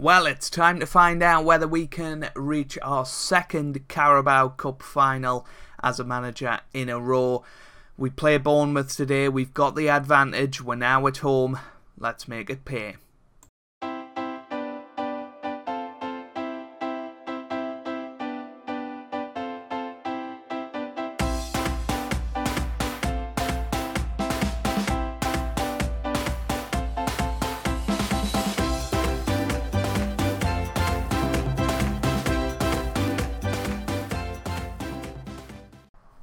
Well, it's time to find out whether we can reach our second Carabao Cup final as a manager in a row. We play Bournemouth today. We've got the advantage. We're now at home. Let's make it pay.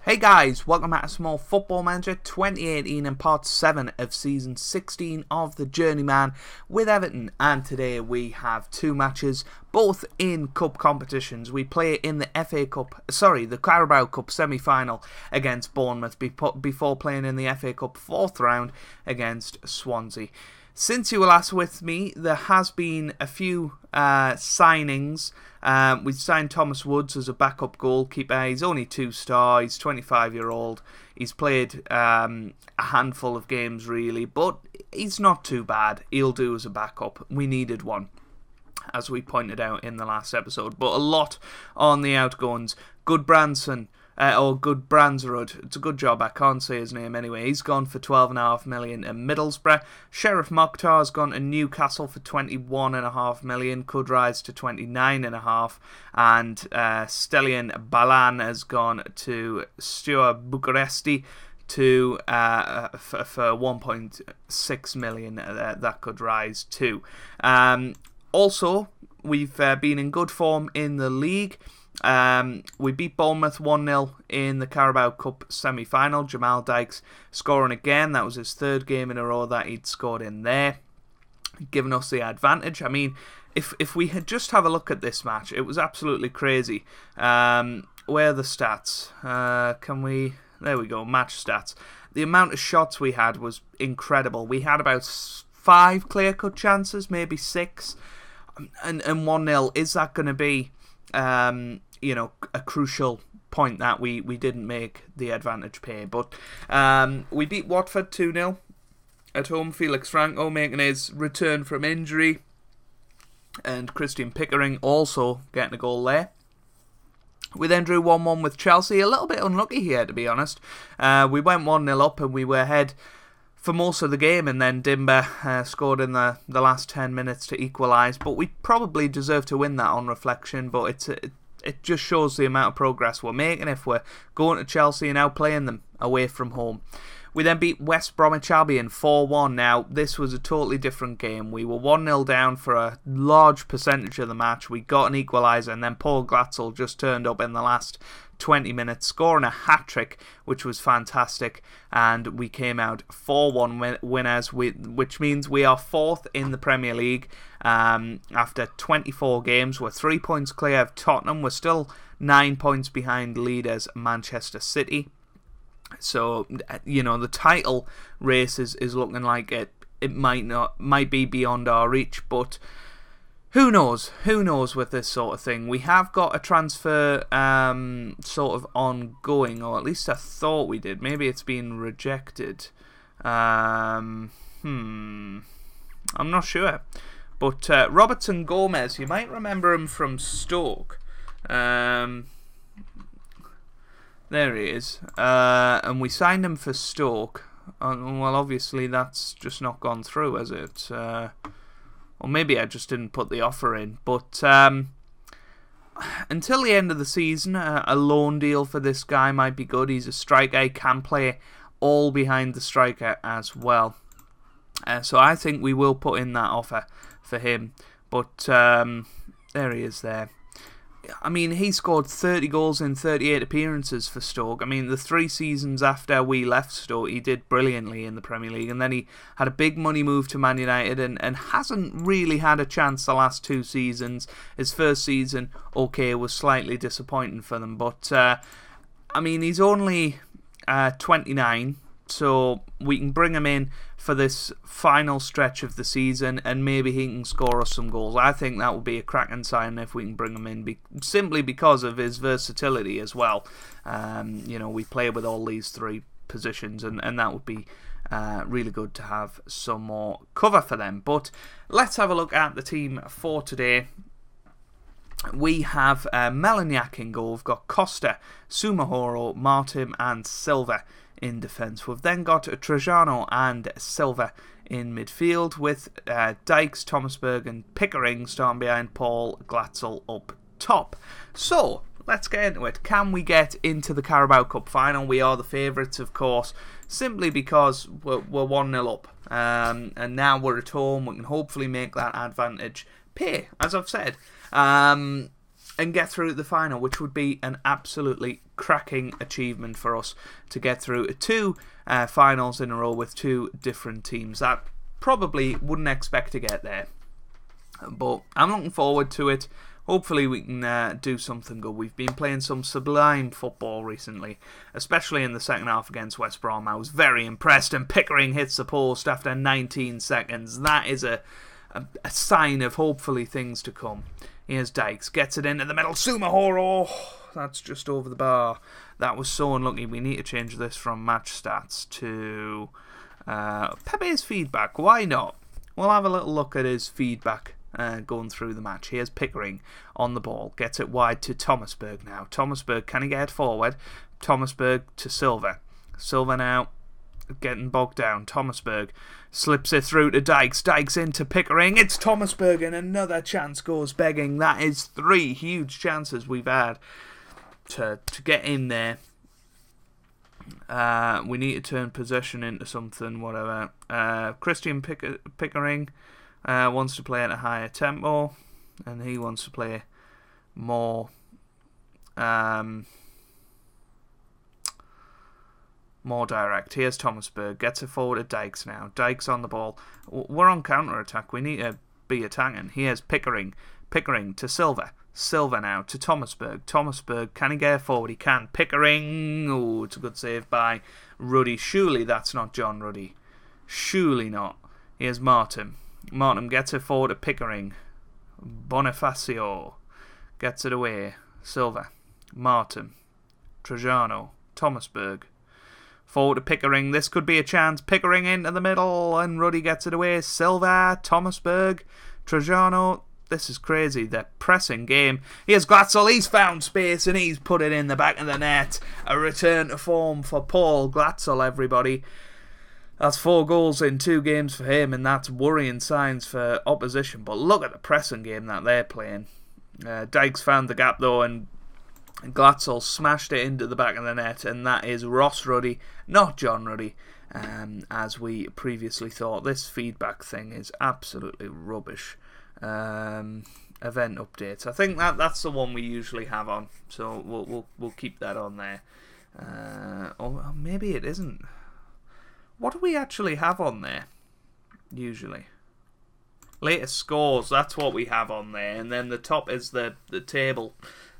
Hey guys, welcome back to Small Football Manager 2018 and part 7 of season 16 of the Journeyman with Everton, and today we have two matches, both in cup competitions. We play in the the Carabao Cup semi-final against Bournemouth before playing in the FA Cup 4th round against Swansea. Since you were last with me, there has been a few signings. We've signed Thomas Woods as a backup goalkeeper. He's only 2-star. He's 25-year-old. He's played a handful of games, really, but he's not too bad. He'll do as a backup. We needed one, as we pointed out in the last episode. But a lot on the outgoings. Goodbrandsrud. It's a good job. I can't say his name anyway. He's gone for 12.5 million at Middlesbrough. Sheriff Mokhtar's gone to Newcastle for 21.5 million. Could rise to 29.5. And Stelian Balan has gone to Steaua Bucuresti for 1.6 million. That could rise too. Also, we've been in good form in the league. We beat Bournemouth 1-0 in the Carabao Cup semi-final. Jamal Dykes scoring again. That was his third game in a row that he'd scored in there, giving us the advantage. I mean, if we had just have a look at this match, it was absolutely crazy. Where are the stats? There we go, match stats. The amount of shots we had was incredible. We had about 5 clear-cut chances, maybe 6, and 1-0. Is that going to be a crucial point that we didn't make the advantage pay? But we beat Watford 2-0 at home. Felix Franco making his return from injury, and Christian Pickering also getting a goal there. We then drew 1-1 with Chelsea. A little bit unlucky here, to be honest. We went 1-0 up and we were ahead for most of the game, and then Dimber scored in the last 10 minutes to equalise. But we probably deserve to win that on reflection, but it just shows the amount of progress we're making if we're going to Chelsea and outplaying them away from home. We then beat West Bromwich Albion 4-1. Now, this was a totally different game. We were 1-0 down for a large percentage of the match. We got an equaliser, and then Paul Glatzel just turned up in the last 20 minutes, scoring a hat-trick, which was fantastic, and we came out 4-1 winners, which means we are 4th in the Premier League after 24 games. We're 3 points clear of Tottenham. We're still 9 points behind leaders Manchester City. So, the title race is looking like it might be beyond our reach, but who knows with this sort of thing. We have got a transfer sort of ongoing, or at least I thought we did. Maybe it's been rejected. I'm not sure. But Robertson Gomez, you might remember him from Stoke. There he is. And we signed him for Stoke. Well, obviously that's just not gone through, has it? Or maybe I just didn't put the offer in. But until the end of the season, a loan deal for this guy might be good. He's a striker. He can play all behind the striker as well. So I think we will put in that offer for him. But there he is there. I mean, he scored 30 goals in 38 appearances for Stoke. I mean, the 3 seasons after we left Stoke, he did brilliantly in the Premier League. And then he had a big money move to Man United and hasn't really had a chance the last 2 seasons. His first season, was slightly disappointing for them. But, I mean, he's only 29, so we can bring him in for this final stretch of the season, and maybe he can score us some goals. I think that would be a cracking sign if we can bring him in, simply because of his versatility as well. We play with all these 3 positions, and that would be Really good to have some more cover for them. But let's have a look at the team for today. We have Melaniak in goal. We've got Costa, Sumahoro, Martin and Silva in defence. We've then got Trajano and Silva in midfield, with Dykes, Thomasberg and Pickering starting behind Paul Glatzel up top. So let's get into it. Can we get into the Carabao Cup final? We are the favourites, of course, simply because we're 1-0 up. And now we're at home. We can hopefully make that advantage pay, as I've said, and get through the final, which would be an absolutely cracking achievement for us to get through 2 finals in a row with 2 different teams. That probably wouldn't expect to get there, but I'm looking forward to it. Hopefully we can do something good. We've been playing some sublime football recently, especially in the second half against West Brom. I was very impressed, and Pickering hits the post after 19 seconds. That is a sign of hopefully things to come. Here's Dykes, gets it into the middle. Sumahoro, that's just over the bar. That was so unlucky. We need to change this from match stats to Pepe's feedback. Why not? We'll have a little look at his feedback going through the match. Here's Pickering on the ball. Gets it wide to Thomasberg now. Thomasberg, can he get it forward? Thomasberg to Silva. Silva now getting bogged down. Thomasberg slips it through to Dykes. Dykes into Pickering. It's Thomasberg, and another chance goes begging. That is 3 huge chances we've had to get in there. We need to turn possession into something, whatever. Christian Pickering wants to play at a higher tempo, and he wants to play more direct. Here's Thomasberg, gets it forward to Dykes now. Dykes on the ball. We're on counter-attack. We need to be attacking. Here's Pickering. Pickering to Silva. Silva now to Thomasberg. Thomasberg, can he get it forward? He can. Pickering. Oh, it's a good save by Ruddy. Surely that's not John Ruddy. Surely not. Here's Martin. Martin gets it forward to Pickering. Bonifacio gets it away. Silva. Martin. Trajano. Thomasberg. Forward to Pickering. This could be a chance. Pickering into the middle, and Ruddy gets it away. Silva, Thomasberg, Trajano. This is crazy. The pressing game. Here's Glatzel. He's found space, and he's put it in the back of the net. A return to form for Paul Glatzel, everybody. That's 4 goals in 2 games for him, and that's worrying signs for opposition. But look at the pressing game that they're playing. Dykes found the gap, though, and Glatzel smashed it into the back of the net, and that is Ross Ruddy, not John Ruddy, as we previously thought. This feedback thing is absolutely rubbish. Event updates. I think that's the one we usually have on, so we'll keep that on there. Or maybe it isn't. What do we actually have on there? Usually, latest scores. That's what we have on there, and then the top is the table.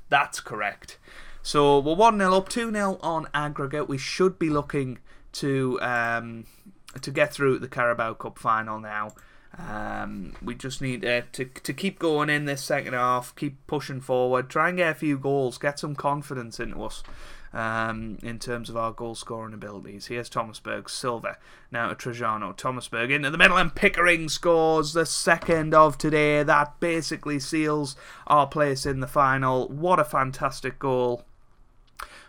That's correct. So we're 1-0 up, 2-0 on aggregate. We should be looking to get through the Carabao Cup final now. We just need to keep going in this second half, keep pushing forward, try and get a few goals, get some confidence into us in terms of our goal scoring abilities. Here's Thomasberg, Silva, now to Trajano. Thomasberg into the middle, and Pickering scores the second of today. That basically seals our place in the final. What a fantastic goal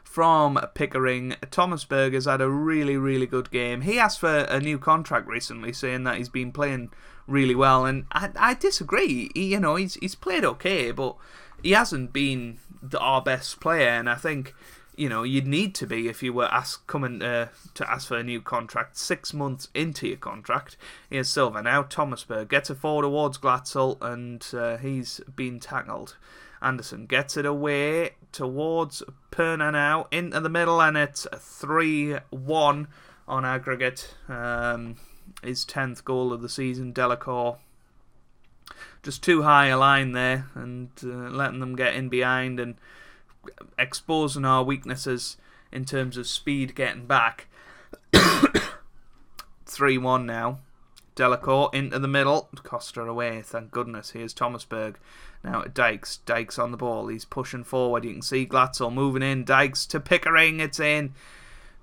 from Pickering. Thomasberg has had a really, really good game. He asked for a new contract recently, saying that he's been playing really well, and I disagree. He's played okay, but he hasn't been our best player, and I think you'd need to be if you were coming to ask for a new contract 6 months into your contract. Here's Silva now. Thomasberg gets it forward towards Glatzel, and he's been tackled. Anderson gets it away towards Perna now, into the middle, and it's 3-1 on aggregate. His 10th goal of the season. Delacour just too high a line there, and letting them get in behind and exposing our weaknesses in terms of speed getting back. 3-1 now. Delacour into the middle. Costa away, thank goodness. Here's Thomasberg. Now Dykes. Dykes on the ball. He's pushing forward. You can see Glatzel moving in. Dykes to Pickering. It's in.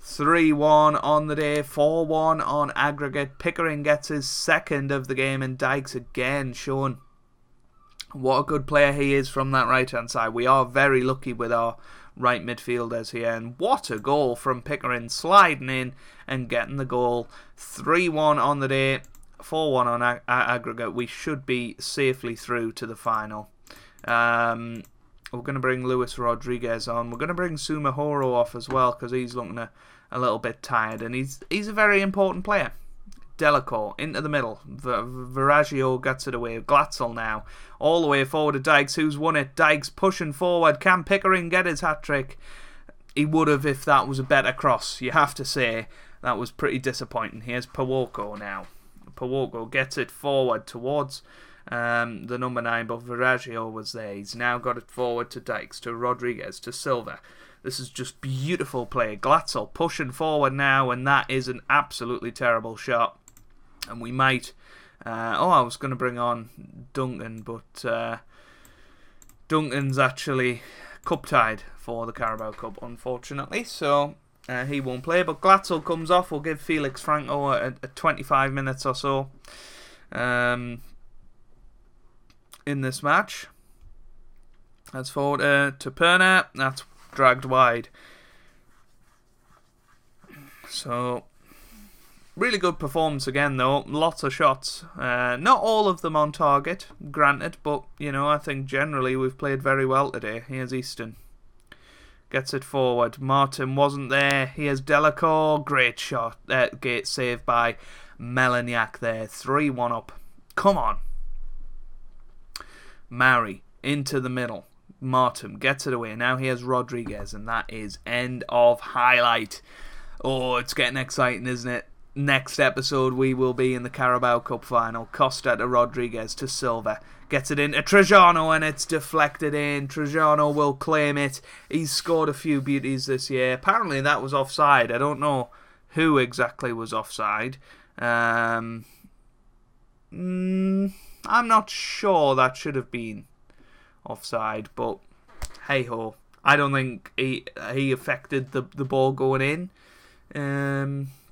3-1 on the day, 4-1 on aggregate. Pickering gets his second of the game, and Dykes again showing what a good player he is from that right-hand side. We are very lucky with our right midfielders here, and what a goal from Pickering, sliding in and getting the goal. 3-1 on the day, 4-1 on aggregate. We should be safely through to the final. We're going to bring Luis Rodriguez on. We're going to bring Sumahoro off as well, because he's looking a little bit tired, and he's a very important player. Delacour into the middle. Viraggio gets it away. Glatzel now all the way forward to Dykes, who's won it. Dykes pushing forward. Can Pickering get his hat-trick? He would have if that was a better cross. You have to say that was pretty disappointing. Here's Pawoko now. Pawoko gets it forward towards the number 9, but Viraggio was there. He's now got it forward to Dykes, to Rodriguez, to Silva. This is just beautiful play. Glatzel pushing forward now, and that is an absolutely terrible shot. And we might... I was going to bring on Duncan, but Duncan's actually cup-tied for the Carabao Cup, unfortunately, so he won't play. But Glatzel comes off. We'll give Felix Franco a 25 minutes or so in this match. That's forward to Perna. That's dragged wide. So... really good performance again, though. Lots of shots. Not all of them on target, granted, but, I think generally we've played very well today. Here's Easton. Gets it forward. Martin wasn't there. Here's Delacour. Great shot. Gate saved by Melaniak there. 3-1 up. Come on. Mari into the middle. Martin gets it away. Now here's Rodriguez, and that is end of highlight. Oh, it's getting exciting, isn't it? Next episode we will be in the Carabao Cup final. Costa to Rodriguez to Silva. Gets it into Trajano and it's deflected in. Trajano will claim it. He's scored a few beauties this year. Apparently that was offside. I don't know who exactly was offside. I'm not sure that should have been offside, but hey ho. I don't think he affected the ball going in.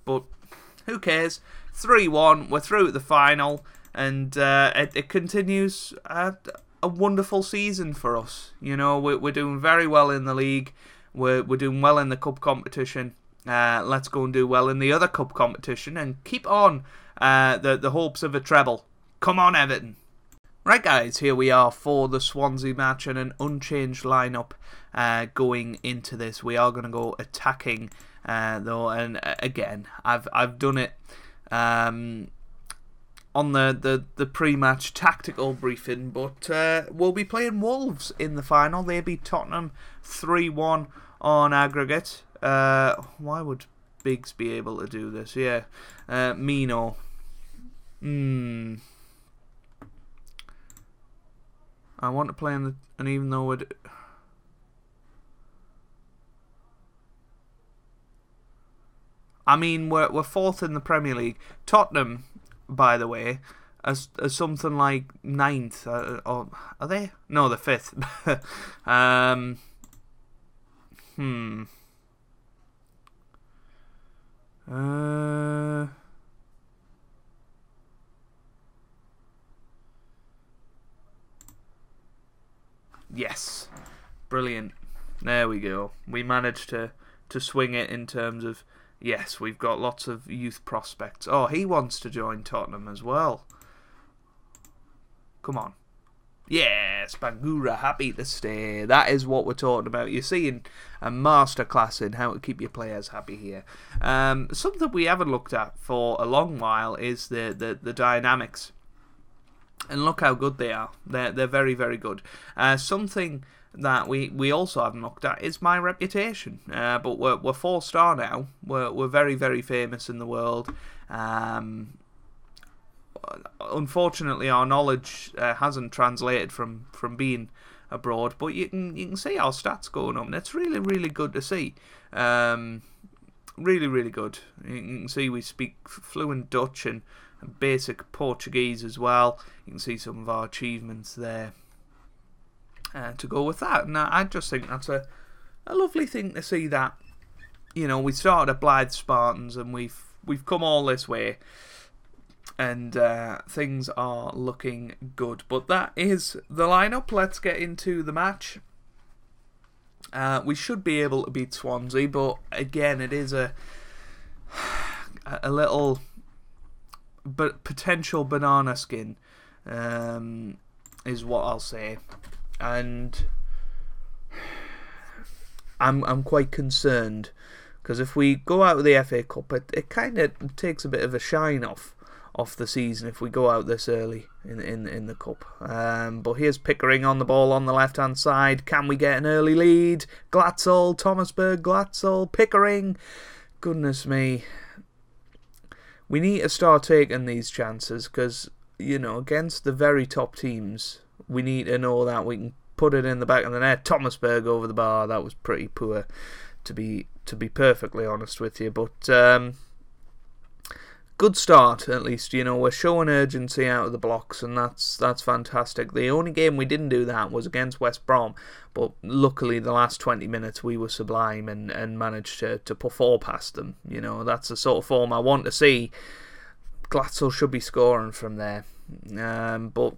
But who cares? 3-1. We're through at the final, and it continues a wonderful season for us. We're doing very well in the league. We're doing well in the cup competition. Let's go and do well in the other cup competition and keep on the hopes of a treble. Come on, Everton. Right, guys, here we are for the Swansea match and an unchanged lineup going into this. We are going to go attacking. Though, and again, I've done it on the pre-match tactical briefing, but we'll be playing Wolves in the final. They beat Tottenham 3-1 on aggregate. Why would Biggs be able to do this? Yeah, Mino. I want to play and even though it. I mean, we're fourth in the Premier League. Tottenham, by the way, are something like 9th. Or are they? No, they're 5th. Yes. Brilliant. There we go. We managed to swing it in terms of... Yes, we've got lots of youth prospects. Oh, he wants to join Tottenham as well. Come on. Yes, Bangura, happy to stay. That is what we're talking about. You're seeing a masterclass in how to keep your players happy here. Something we haven't looked at for a long while is the dynamics. And look how good they are. They're very, very good. Something that we also haven't looked at is my reputation. But we're 4-star now. We're very, very famous in the world. Unfortunately, our knowledge hasn't translated from being abroad, but you can see our stats going up, and it's really, really good to see. Really, really good. You can see we speak fluent Dutch and basic Portuguese as well. You can see some of our achievements there to go with that, and I just think that's a lovely thing to see that we started at Blyth Spartans and we've come all this way, and things are looking good. But that is the lineup. Let's get into the match. We should be able to beat Swansea, but again, it is a little potential banana skin, is what I'll say, and I'm quite concerned, because if we go out of the FA Cup, it kind of takes a bit of a shine off the season if we go out this early in the Cup. But here's Pickering on the ball on the left-hand side. Can we get an early lead? Glatzel, Thomasberg, Glatzel, Pickering. Goodness me. We need to start taking these chances, because, against the very top teams, we need to know that we can put it in the back of the net. Thomasberg over the bar. That was pretty poor, to be perfectly honest with you. But good start, at least. We're showing urgency out of the blocks, and that's fantastic. The only game we didn't do that was against West Brom, but luckily the last 20 minutes we were sublime and managed to put 4 past them. That's the sort of form I want to see. Glatzel should be scoring from there. But,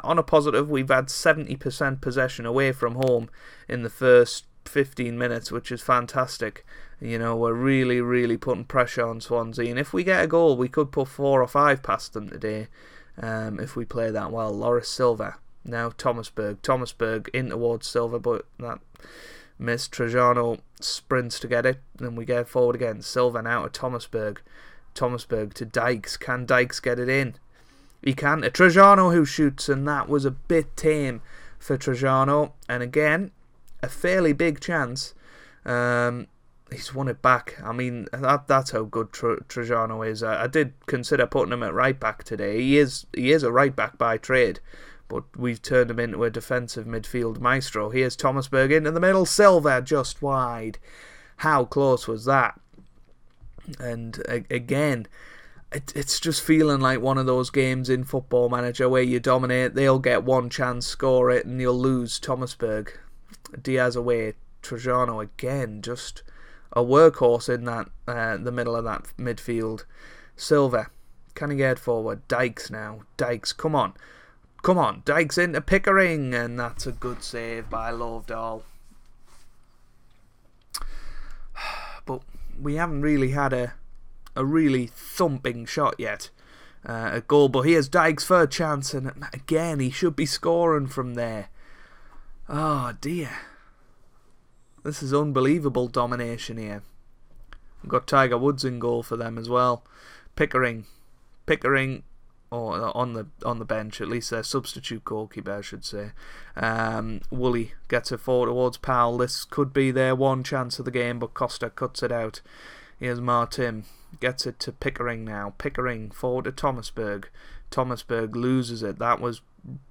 on a positive, we've had 70% possession away from home in the first 15 minutes, which is fantastic. We're really, really putting pressure on Swansea, and if we get a goal, we could put 4 or 5 past them today, if we play that well. Loris Silva, now Thomasberg in towards Silva, but that missed. Trajano sprints to get it, then we get forward again. Silva now to Thomasberg to Dykes. Can Dykes get it in? He can. To Trajano, who shoots, and that was a bit tame for Trajano, and again, a fairly big chance. He's won it back. I mean, that's how good Trajano is. I did consider putting him at right back today. He is a right back by trade, but we've turned him into a defensive midfield maestro. Here's Thomasberg into the middle. Silva just wide. How close was that? And again, it's just feeling like one of those games in Football Manager where you dominate, they'll get one chance, score it, and you'll lose. Thomasberg, Diaz away, Trajano again, just a workhorse in that the middle of that midfield. Silva, can he get forward? Dykes now. Dykes, come on. Dykes into Pickering, and that's a good save by Lovedahl. But we haven't really had a really thumping shot yet. A goal, but here's Dykes for a chance, and again, he should be scoring from there. Oh dear. This is unbelievable domination here. We've got Tiger Woods in goal for them as well. Pickering, on the bench, at least their substitute goalkeeper, I should say. Woolley gets it forward towards Powell. This could be their one chance of the game, but Costa cuts it out. Here's Martin, gets it to Pickering now. Pickering forward to Thomasberg. Thomasberg loses it. That was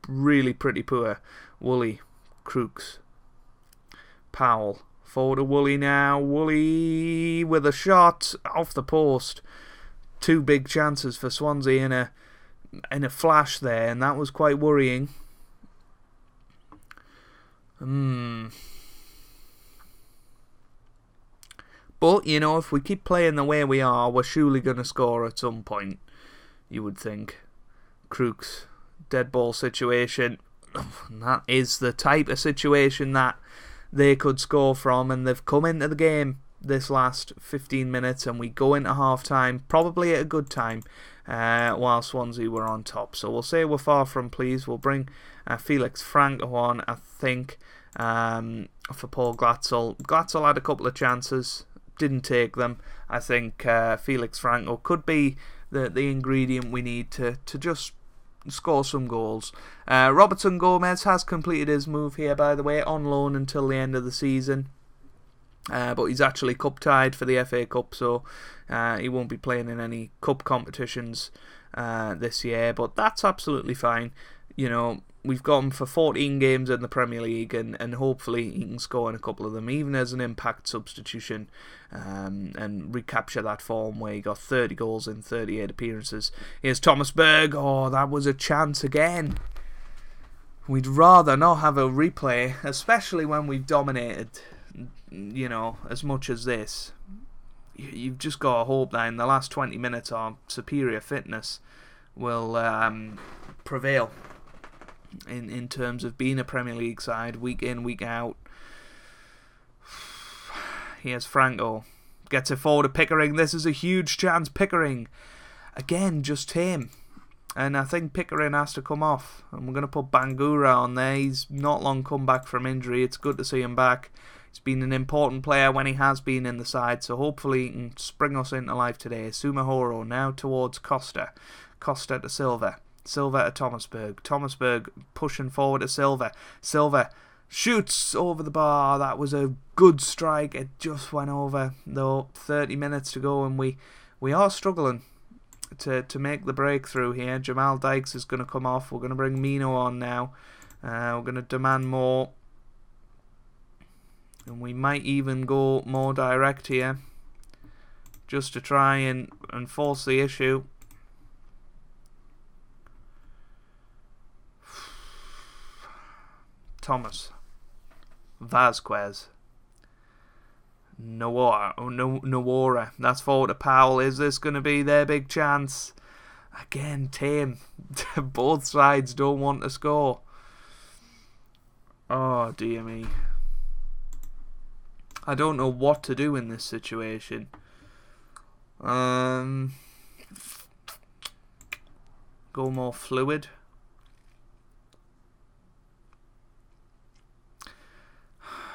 really pretty poor. Woolley, Crooks, Powell, forward to Woolley now. Woolley with a shot off the post. 2 big chances for Swansea in a flash there, and that was quite worrying. But, if we keep playing the way we are, we're surely going to score at some point, you would think. Crooks, dead ball situation. That is the type of situation that they could score from, and they've come into the game this last 15 minutes, and we go into half time probably at a good time, while Swansea were on top. So we'll say we're far from pleased. We'll bring Felix Franco on, I think, for Paul Glatzel. Glatzel had a couple of chances, didn't take them. I think Felix Franco could be the ingredient we need to just score some goals. Robertson Gomez has completed his move here, by the way, on loan until the end of the season. But he's actually cup tied for the FA Cup, so he won't be playing in any cup competitions this year. But that's absolutely fine. We've got him for 14 games in the Premier League, and hopefully he can score in a couple of them, even as an impact substitution, and recapture that form where he got 30 goals in 38 appearances. Here's Thomasberg. Oh, that was a chance again. We'd rather not have a replay, especially when we've dominated you know, as much as this. You've just got to hope that in the last 20 minutes our superior fitness will prevail in terms of being a Premier League side week in, week out. Here's Franco. Gets it forward to Pickering. This is a huge chance. Pickering, again, just tame. And I think Pickering has to come off. And we're going to put Bangura on there. He's not long come back from injury. It's good to see him back. He's been an important player when he has been in the side. So hopefully he can spring us into life today. Sumahoro now towards Costa. Costa to Silva. Silva to Thomasberg. Thomasberg pushing forward to Silva. Silva shoots over the bar. That was a good strike. It just went over, though. 30 minutes to go, and we are struggling to make the breakthrough here. Jamal Dykes is going to come off. We're going to bring Mino on now. We're going to demand more. And we might even go more direct here, just to try and force the issue. Thomas. Vasquez. Nawara. That's forward to Powell. Is this going to be their big chance? Again, tame. Both sides don't want to score. Oh, dear me. I don't know what to do in this situation. Go more fluid.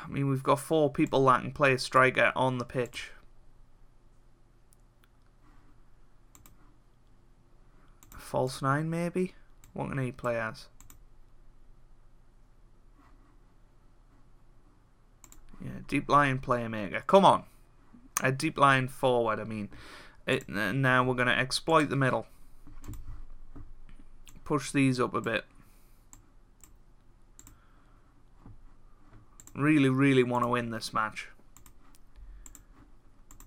I mean, we've got 4 people that can play a striker on the pitch. False 9, maybe? What can he play as? Yeah, deep line playmaker. Come on. A deep line forward, I mean. Now we're going to exploit the middle. Push these up a bit. Really, really want to win this match.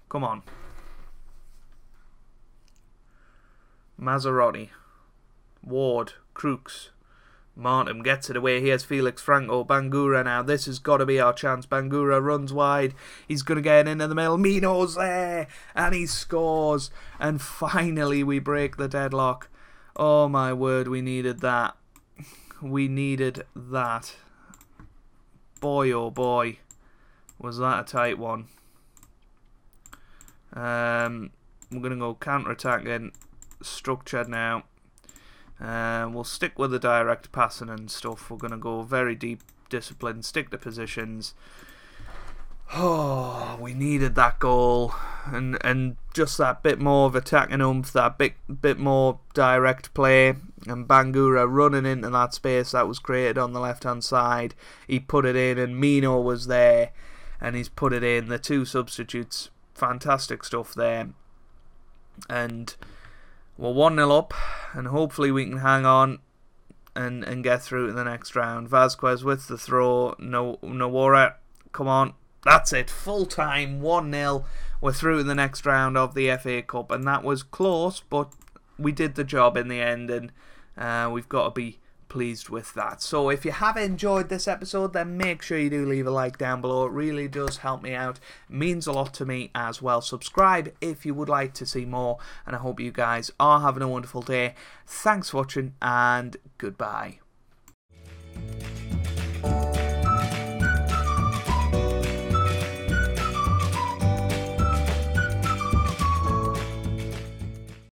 Come on. Maserati. Ward. Crooks. Martin gets it away. Here's Felix Franco. Bangura now. This has got to be our chance. Bangura runs wide. He's going to get into the middle. Mino's there. And he scores. And finally we break the deadlock. Oh my word, we needed that. We needed that. Boy, oh boy. Was that a tight one. We're going to go counter-attacking. Structured now. We'll stick with the direct passing and stuff. We're going to go very deep discipline, stick to positions. Oh, we needed that goal, and just that bit more of attacking oomph, that bit more direct play, and Bangura running into that space that was created on the left hand side. He put it in, and Mino was there, and he's put it in. The 2 substitutes, fantastic stuff there, and we're 1-0 up, and hopefully we can hang on and get through to the next round. Vasquez with the throw. Nawara, come on. That's it. Full time, 1-0. We're through to the next round of the FA Cup, and that was close, but we did the job in the end, and we've got to be pleased with that. So if you have enjoyed this episode, then make sure you do leave a like down below. It really does help me out. It means a lot to me as well. Subscribe if you would like to see more, and I hope you guys are having a wonderful day. Thanks for watching, and goodbye.